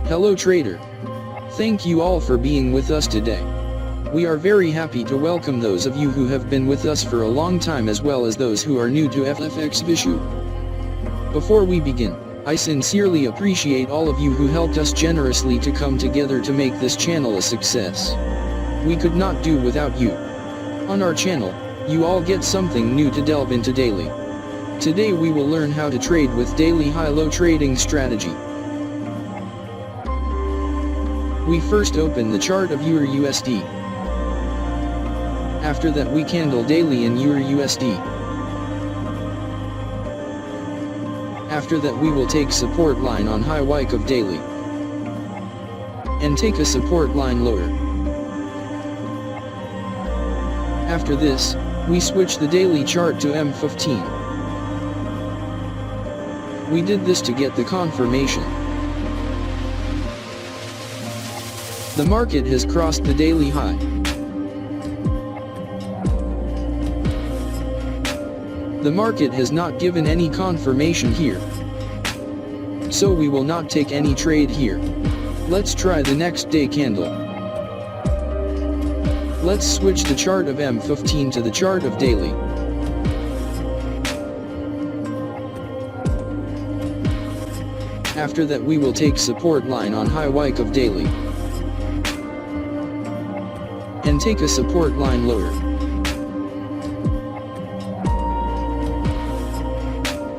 Hello trader. Thank you all for being with us today. We are very happy to welcome those of you who have been with us for a long time as well as those who are new to FXvishu. Before we begin, I sincerely appreciate all of you who helped us generously to come together to make this channel a success. We could not do without you. On our channel, you all get something new to delve into daily. Today we will learn how to trade with daily high-low trading strategy. We first open the chart of eurusd. After that we candle daily in eurusd. After that we will take support line on high wick of daily. And take a support line lower. After this, we switch the daily chart to M15. We did this to get the confirmation. The market has crossed the daily high. The market has not given any confirmation here. So we will not take any trade here. Let's try the next day candle. Let's switch the chart of M15 to the chart of daily. After that we will take support line on high wick of daily. And take a support line lower.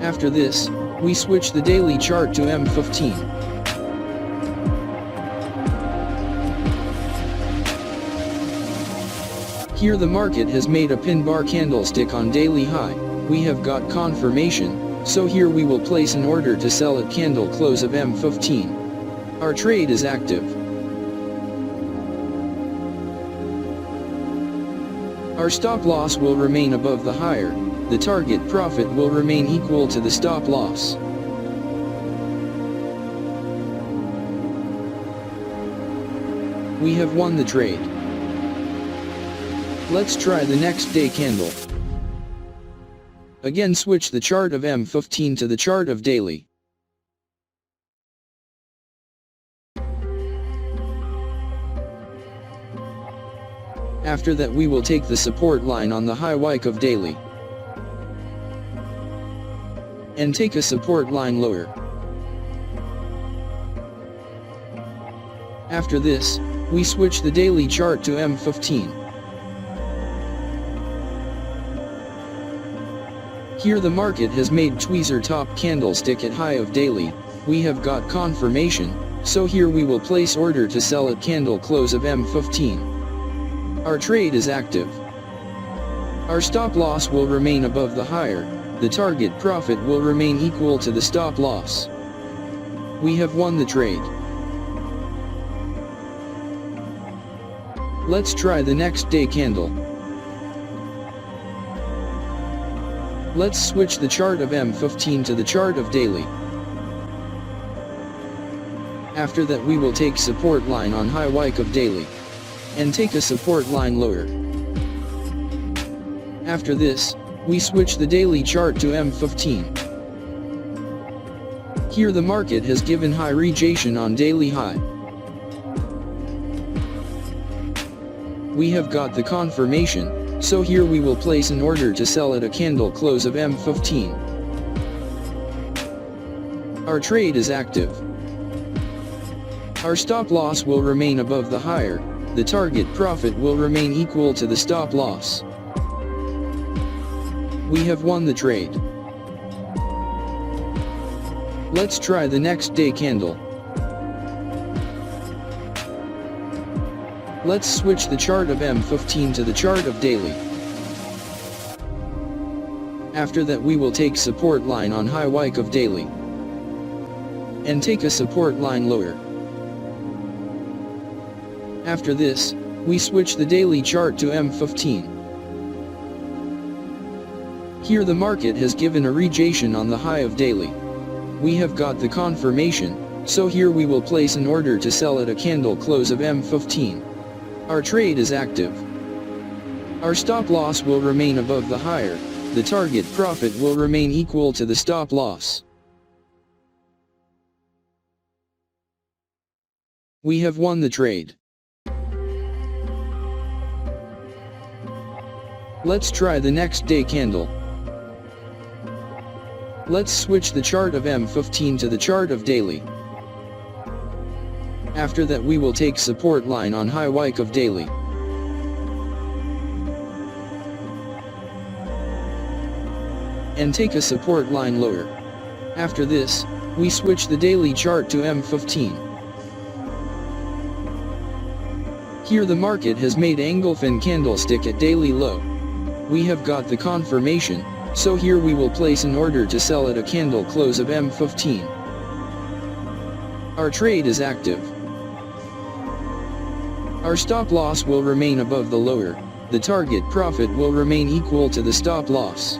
After this, we switch the daily chart to M15. Here the market has made a pin bar candlestick on daily high. We have got confirmation, so here we will place an order to sell at candle close of M15. Our trade is active. Our stop loss will remain above the higher, the target profit will remain equal to the stop loss. We have won the trade. Let's try the next day candle. Again switch the chart of M15 to the chart of daily. After that we will take the support line on the high wick of daily. And take a support line lower. After this, we switch the daily chart to M15. Here the market has made tweezer top candlestick at high of daily. We have got confirmation, so here we will place order to sell at candle close of M15. Our trade is active. Our stop loss will remain above the higher, the target profit will remain equal to the stop loss. We have won the trade. Let's try the next day candle. Let's switch the chart of M15 to the chart of daily. After that we will take support line on high wick of daily. And take a support line lower. After this, we switch the daily chart to M15. Here the market has given high rejection on daily high. We have got the confirmation, so here we will place an order to sell at a candle close of M15. Our trade is active. Our stop loss will remain above the higher, the target profit will remain equal to the stop loss. We have won the trade. Let's try the next day candle. Let's switch the chart of M15 to the chart of daily. After that we will take support line on high wick of daily. And take a support line lower. After this, we switch the daily chart to M15. Here the market has given a rejection on the high of daily. We have got the confirmation, so here we will place an order to sell at a candle close of M15. Our trade is active. Our stop loss will remain above the higher, the target profit will remain equal to the stop loss. We have won the trade. Let's try the next day candle. Let's switch the chart of M15 to the chart of daily. After that we will take support line on high wick of daily. And take a support line lower. After this, we switch the daily chart to M15. Here the market has made engulfing candlestick at daily low. We have got the confirmation, so here we will place an order to sell at a candle close of M15. Our trade is active. Our stop loss will remain above the lower, the target profit will remain equal to the stop loss.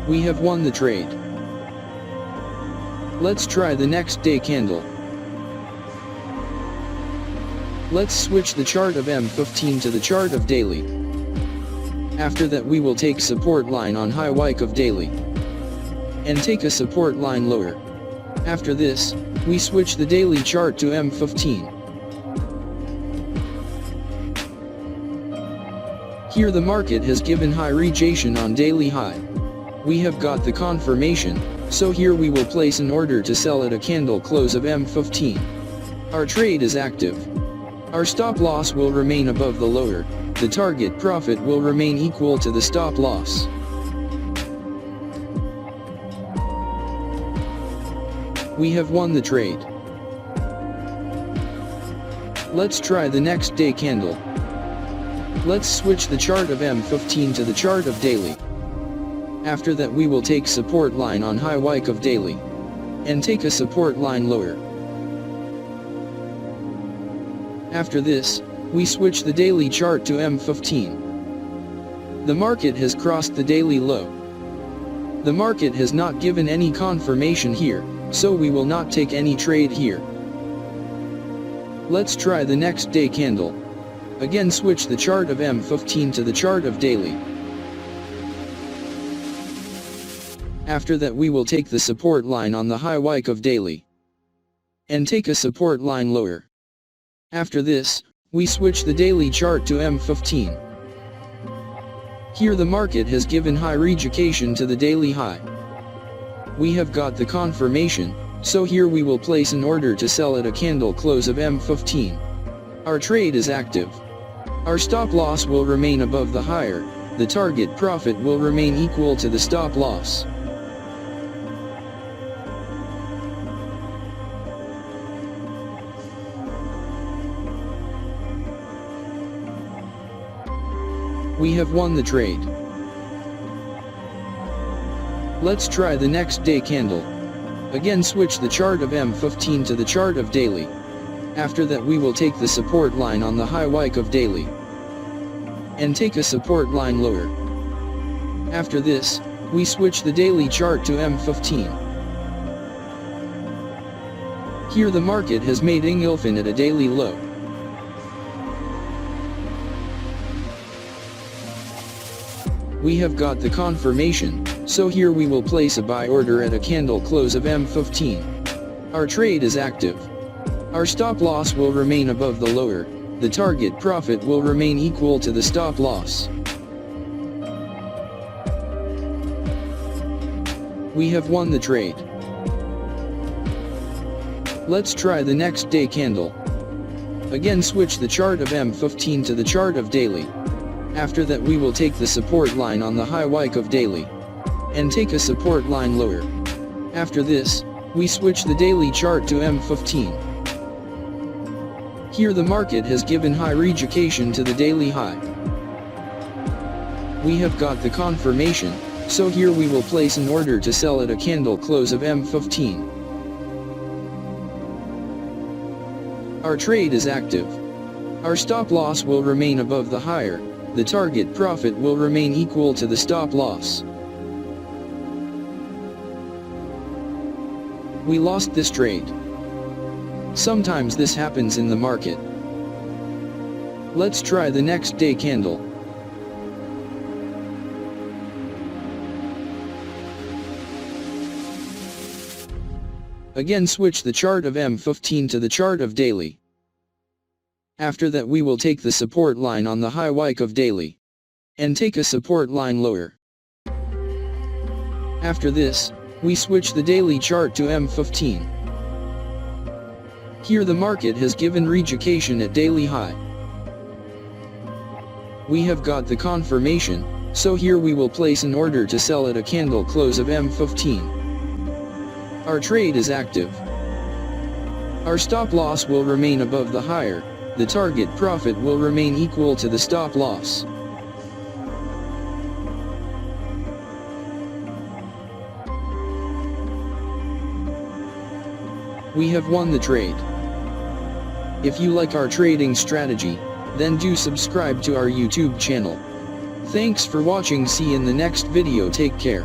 We have won the trade. Let's try the next day candle. Let's switch the chart of M15 to the chart of daily. After that we will take support line on high wick of daily. And take a support line lower. After this, we switch the daily chart to M15. Here the market has given high rejection on daily high. We have got the confirmation, so here we will place an order to sell at a candle close of M15. Our trade is active. Our stop loss will remain above the lower, the target profit will remain equal to the stop loss. We have won the trade. Let's try the next day candle. Let's switch the chart of M15 to the chart of daily. After that we will take support line on high wick of daily. And take a support line lower. After this, we switch the daily chart to M15. The market has crossed the daily low. The market has not given any confirmation here, so we will not take any trade here. Let's try the next day candle. Again switch the chart of M15 to the chart of daily. After that we will take the support line on the high wick of daily. And take a support line lower. After this, we switch the daily chart to M15. Here the market has given high rejection to the daily high. We have got the confirmation, so here we will place an order to sell at a candle close of M15. Our trade is active. Our stop loss will remain above the higher, the target profit will remain equal to the stop loss. We have won the trade. Let's try the next day candle. Again switch the chart of M15 to the chart of daily. After that we will take the support line on the high wick of daily. And take a support line lower. After this, we switch the daily chart to M15. Here the market has made engulfing at a daily low. We have got the confirmation, so here we will place a buy order at a candle close of M15. Our trade is active. Our stop loss will remain above the lower, the target profit will remain equal to the stop loss. We have won the trade. Let's try the next day candle. Again switch the chart of M15 to the chart of daily. After that we will take the support line on the high wick of daily. And take a support line lower. After this, we switch the daily chart to M15. Here the market has given high rejection to the daily high. We have got the confirmation, so here we will place an order to sell at a candle close of M15. Our trade is active. Our stop loss will remain above the higher, the target profit will remain equal to the stop loss. We lost this trade. Sometimes this happens in the market. Let's try the next day candle. Again switch the chart of M15 to the chart of daily. After that we will take the support line on the high wick of daily. And take a support line lower. After this, we switch the daily chart to M15. Here the market has given rejection at daily high. We have got the confirmation, so here we will place an order to sell at a candle close of M15. Our trade is active. Our stop loss will remain above the higher, the target profit will remain equal to the stop loss. We have won the trade. If you like our trading strategy, then do subscribe to our YouTube channel. Thanks for watching. See you in the next video. Take care.